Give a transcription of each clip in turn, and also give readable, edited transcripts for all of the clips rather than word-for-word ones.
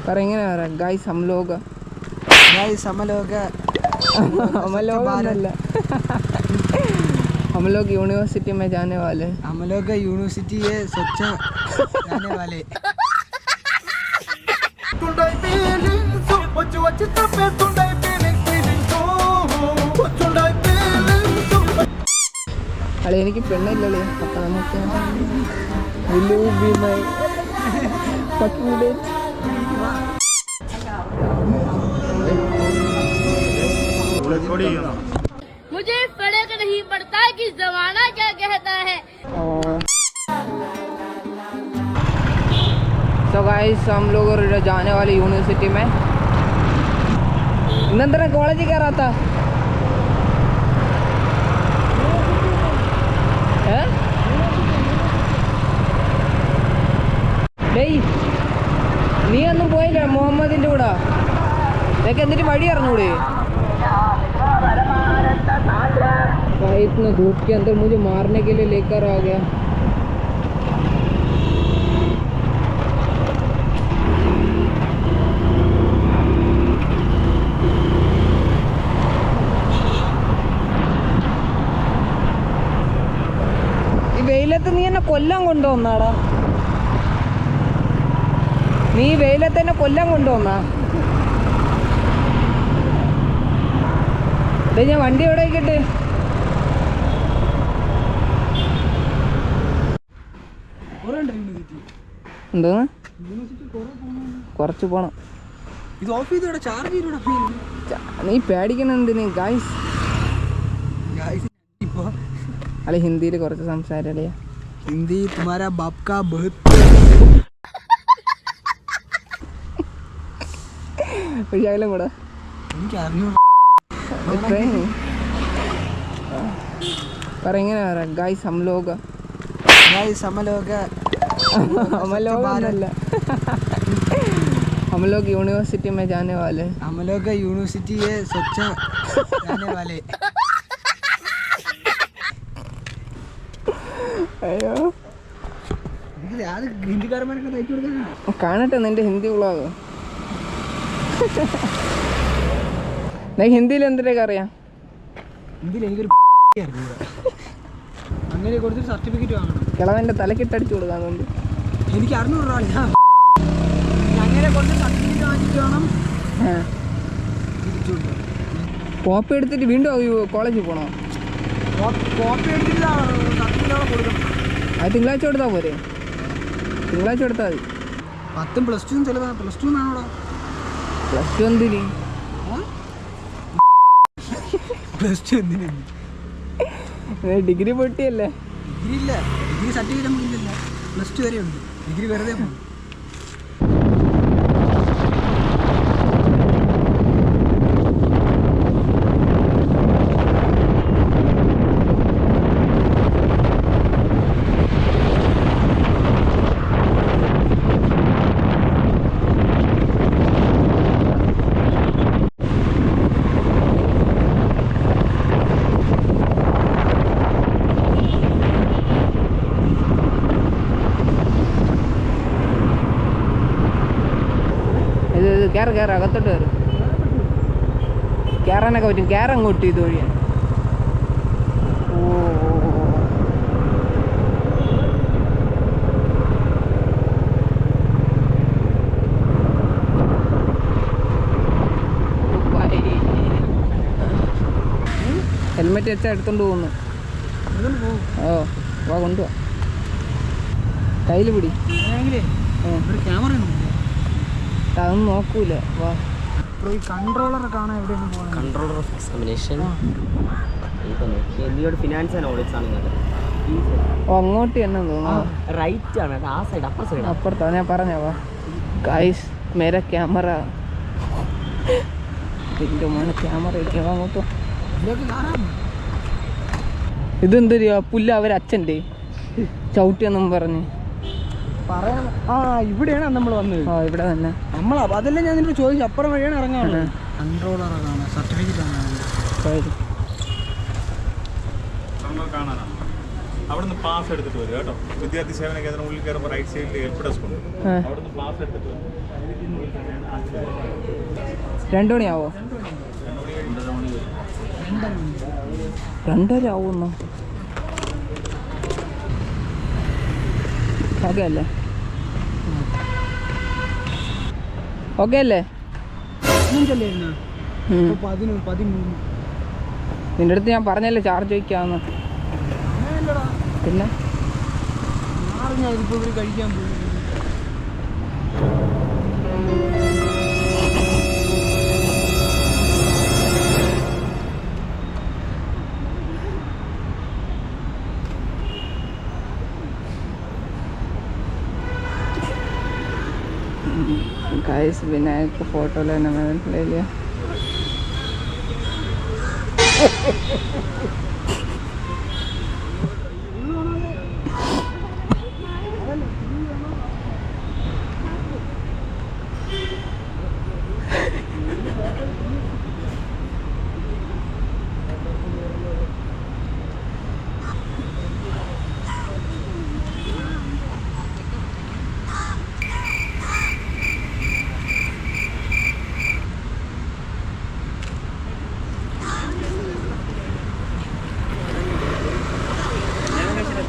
पर गाइस हम लोग हम लोग यूनिवर्सिटी में जाने वाले हैं। हम लोग यूनिवर्सिटी है स्वच्छ जाने वाले। अरे എനിക്ക് പെണ്ണില്ലല്ലേ അപ്പോൾ നമുക്ക് will you be my fucking date? मुझे फर्क नहीं पड़ता कि जमाना क्या कहता है। तो गाइस हम लोग जाने वाले यूनिवर्सिटी में। इन्हें कॉलेज क्या रहा था നീ ഒന്നും പോയില്ല മുഹമ്മദിന്റെ കൂടെ നിനക്ക് എന്നിട്ട് വഴി അറിഞ്ഞൂടെ इतना धूप के अंदर मुझे मारने के लिए लेकर आ गया। ഈ വെയിലത്ത് നീ എന്നെ കൊല്ലാൻ കൊണ്ടുവന്നാടാ നീ വെയിലത്ത് എന്നെ കൊല്ലാൻ കൊണ്ടുവന്നാ ഞാൻ വണ്ടി എവിടെ വയ്ക്കട്ടെ എന്തോന്ന് കുറച്ച് പോണം നീ പേടിക്കണം എന്തിന് ഗായ്സ് അല്ലെ ഹിന്ദിയിൽ കുറച്ച് സംസാരല്ലേ ഹിന്ദി തുമാരാ ബാപ് കാ ബഹുത് ഒരു ശകലം കൂടെ എനിക്ക് അറിഞ്ഞു पर गाइस हम लोग हम लोग यूनिवर्सिटी में जाने वाले हैं। हम लोग यूनिवर्सिटी है स्वच्छ जाने वाले। അയ്യോ ഹിന്ദിക്കാരന്മാരൊക്കെ കാണട്ടെ നിന്റെ ഹിന്ദി വ്ളോഗ് ഹിന്ദിയിൽ എന്തിനൊക്കെ അറിയാം ഹിന്ദിയിൽ എനിക്കൊരു അങ്ങനെ കൊടുത്തിട്ട് സർട്ടിഫിക്കറ്റ് വാങ്ങണം കിളവൻ്റെ തലക്കിട്ടടിച്ചു കൊടുക്കാന്നുണ്ട് എനിക്ക് 600 രൂപ അങ്ങനെ കൊടുത്ത് സർട്ടിഫിക്കറ്റ് വാങ്ങിച്ചിട്ട് വേണം കോപ്പി എടുത്തിട്ട് വീണ്ടും കോളേജിൽ പോകണോ കോപ്പി എടുത്തിട്ട് സർട്ടിഫിക്കറ്റ് കൊടുക്കണം അത് തിങ്കളാഴ്ച കൊടുത്താൽ പോരെ തിങ്കളാഴ്ച കൊടുത്താൽ മതി 10 പ്ലസ് 2 ചിലവാ പ്ലസ് 2 ആണോടാ പ്ലസ് ടു എന്തിന് പ്ലസ് 2 എന്തിന് ഡിഗ്രി പൊട്ടിയല്ലേ ഡിഗ്രി ഇല്ല ഡിഗ്രി സർട്ടിഫിക്കറ്റ് നമുക്ക് ഇല്ലല്ല പ്ലസ് 2 വരെ ഉണ്ട് ഡിഗ്രി വെറുതെ പോകും കയറ കയറ അകത്തോട്ട് കയറും കയറാനൊക്കെ പറ്റും കയറങ്ങോട്ട് ഇത് വഴിയാണ് ഹെൽമെറ്റ് വെച്ചാൽ എടുത്തോണ്ട് പോകുന്നു ഓ വാ കൊണ്ടുപോവാ കയ്യിൽ പിടി ക്യാമറ അതൊന്നും നോക്കൂല വാ കൺട്രോളർ കാണാൻ എവിടെയാണ് പോകുന്നത് controller of examination finance knowledge ആണ് ഓ അങ്ങോട്ട് തന്നെ തോന്നുന്നു റൈറ്റ് ആണ് ആ സൈഡ് അപ്പർ സൈഡ് അപ്പുറത്താ ഞാൻ പറഞ്ഞ വാ ഗൈസ് മേരെ ക്യാമറ ഇതിൻ്റെ മോനെ ക്യാമറ വയ്ക്കാം അങ്ങോട്ടോ ഇതെന്തൊരു പുല്ല് അവരച്ഛൻ്റെ ചവിട്ടിയെന്നും പറഞ്ഞ് പറയാൻ ഇവിടെയാണ് നമ്മൾ വന്നത് ഇവിടെ തന്നെ നമ്മൾ അതെല്ലാം ഞാൻ നിന്നോട് ചോദിച്ചു അപ്പുറം വഴിയാണ് ഇറങ്ങാറ് കൺട്രോളറാണ് സർട്ടിഫിക്കറ്റ് കാണാനാണ് അവിടുന്ന് പാസ് എടുത്തിട്ട് വരും കേട്ടോ വിദ്യാർത്ഥി സേവന കേന്ദ്രം ഉള്ളിൽ കയറുമ്പോൾ റൈറ്റ് സൈഡിൽ ഹെൽപ്പ് ഡെസ്ക് ഉണ്ട് അവിടുന്ന് പാസ് എടുത്തിട്ട് വരും 2 മണിയാവോ? 2:30 ആവുമെന്നോ? ഓക്കെ അല്ലേ? ഓക്കെ അല്ലേ? നിന്റെ അടുത്ത് ഞാൻ പറഞ്ഞല്ലേ ചാർജ് വയ്ക്കാന്ന്. പിന്നെ കഴിക്കാൻ പോകും. गाइस विनायक को फोटो लेने में ले लिया.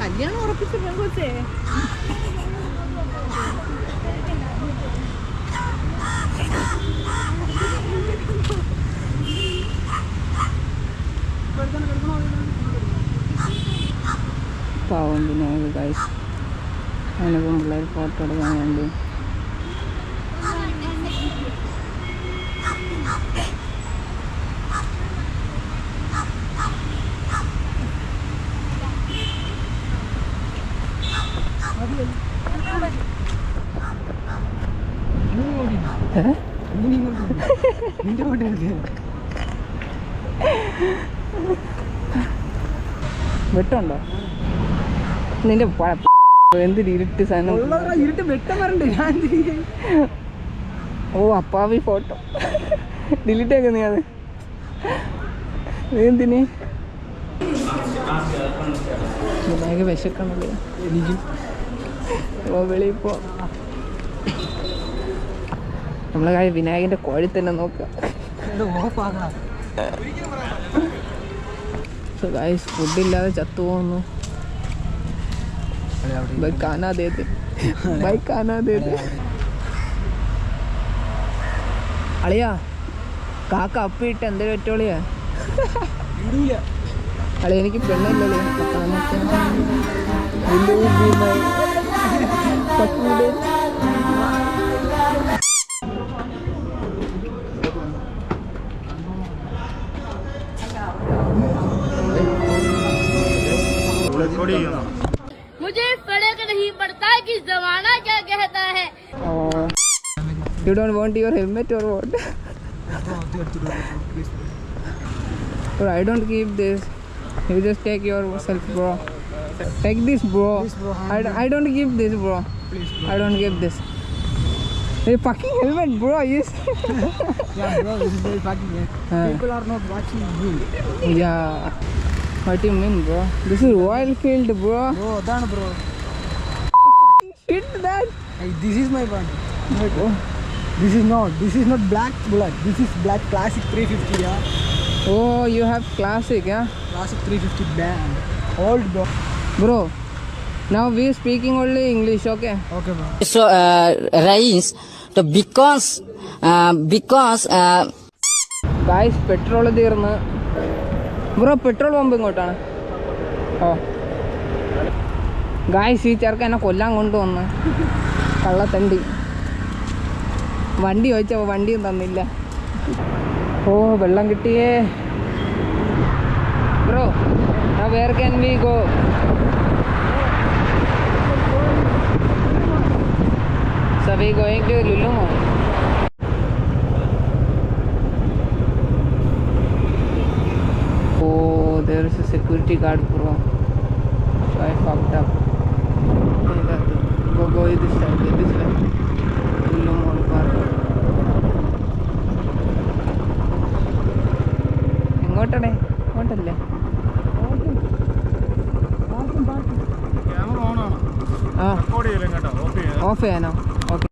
കല്യാണം ഉറപ്പിച്ച പെൺകൊച്ചേ. പാവം വിനായക ഗൈസ്. അതിനിപ്പം പിള്ളേർ ഫോട്ടോ എടുക്കാൻ വേണ്ടി വെട്ടുണ്ടോ നിന്റെ എന്തൊരു ഇരുട്ട് സാധനം. ഇരുട്ട് വെട്ടം വരണ്ടേ? ഓ അപ്പാവി ഫോട്ടോ ഡിലീറ്റ് ആക്ക നീ. അത് നീ എന്തിന് വിനായക വിശക്കണല്ലേ? എനിക്കും വെളിയിൽ പോ. നമ്മളെ കാര്യം വിനായകന്റെ കോഴി തന്നെ നോക്കാം. ഓഫാക്കണം. ഫുഡില്ലാതെ ചത്തുപോകുന്നു. അളിയാ കാക്ക അപ്പിട്ട് എന്തൊരു പറ്റോളിയാ അളിയ. എനിക്ക് പെണ്ണില്ലല്ലേ? मुझे फर्क नहीं पड़ता कि जमाना क्या कहता है. You don't want your helmet or what? Bro, I don't keep this. You just take yourself, bro. Take this, bro. I don't give this, bro. I don't give this. Hey, fucking helmet, bro. Yes. Yeah, bro, this is very fucking good. People are not watching you. Yeah. What do you mean, bro? This is Royal Field, bro. Bro, that's bro. Shit, that. Hey, this is my one. Oh. This is not black bullet. This is black classic 350, yeah. Oh, you have classic, yeah? Classic 350 band. Old, bro. Bro, now we speaking only English, okay? Okay, bro. So rise to because guys, petrol തീർന്ന്. Bro petrol pump ഇങ്ങോട്ടാണ്. ഓ guys, ഈ ചെറുക്കൻ എന്നെ കൊല്ലാൻ കൊണ്ടുവന്ന് കള്ളത്തണ്ടി. വണ്ടി ചോദിച്ചപ്പോൾ വണ്ടിയും തന്നില്ല. ഓ വെള്ളം കിട്ടിയേ. Bro where can we go? So we going to Lulu Mall. Oh, there is a security guard, bro. So I fucked up. Go this side, this way. Lulu Mall park. എങ്ങോട്ടടേ? അങ്ങോട്ടല്ലേ? ക്യാമറ ഓൺ ആണോ? ആ record ചെയ്യലും കേട്ടോ. Off ചെയ്യാം. Off ചെയ്യാനോ? Okay.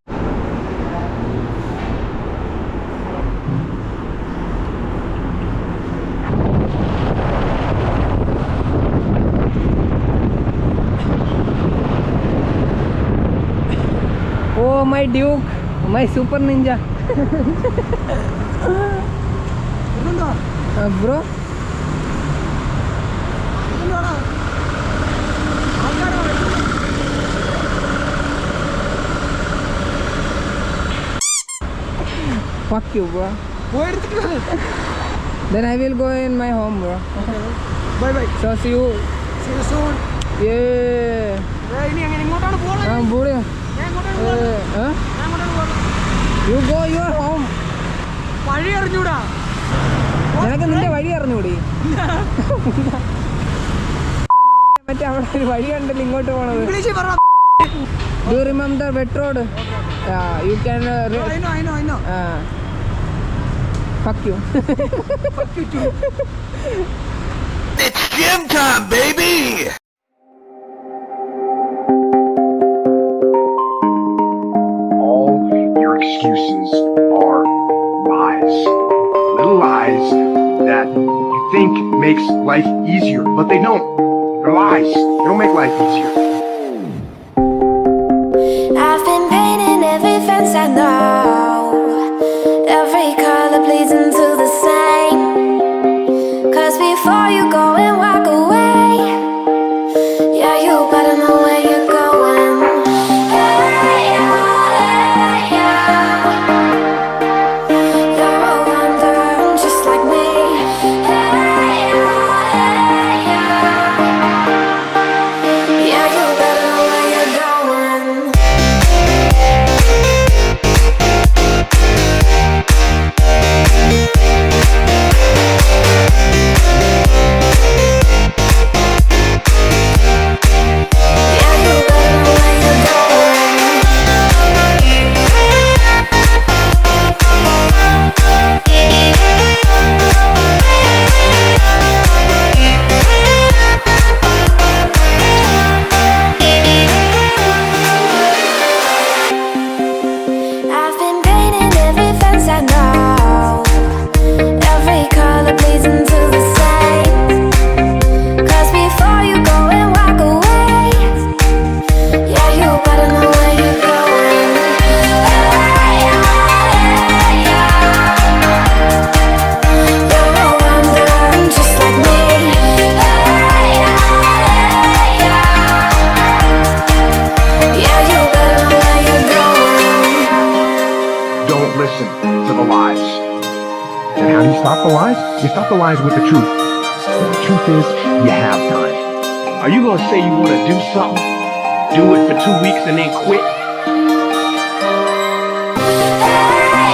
my Duke, my Super Ninja. ഇതുണ്ടോ? Bro, ഇതുണ്ടോടാ? ആൾക്കാരാ വരുന്നത്. fuck you, bro. പോയി എടുത്തിട്ട് വരൂ. Then I will go in my home, bro. Bye bye. So see you. See you soon. Yeah. ഇനി അങ്ങനെ ഇങ്ങോട്ടാണ് പോകുന്നത്. Bro. ഞാൻ ഇങ്ങോട്ടാണ് പോകുന്നത്. Huh? ഞാൻ ഇങ്ങോട്ടാണ് പോകുന്നത്. You go your home. വഴി അറിഞ്ഞൂടാ. നിനക്ക് നിന്റെ വഴി അറിഞ്ഞൂടി. മറ്റേ അവിടെ ഒരു വഴി കണ്ടല്ലോ ഇങ്ങോട്ട് പോണത്. ഇംഗ്ലീഷിൽ പറ. Do you remember wet road? Yeah, you can. I know. Fuck you. Fuck you too. It's gym time, baby! All your excuses are lies. Little lies that you think makes life easier, but they don't. They're lies. They don't make life easier. I've been painting every fence I know, every color pleasing to the same. 'Cause before you go and walk away, yeah, you better know where you're going. Hey, yeah. You're a wanderer just like me. Hey, yeah. Yeah, you better know where you're going. I've been painting every fence I know, every color pleasing to the same. 'Cause before you go and walk away, yeah, you better know where you're going. Hey, yeah. You're a wanderer just like me. Hey, yeah. Yeah, you better know where you're going. Don't listen to the lies. And how do you stop the lies? You stop the lies with the truth. And the truth is, you have time. Are you gonna say you wanna do something, do it for 2 weeks and then quit?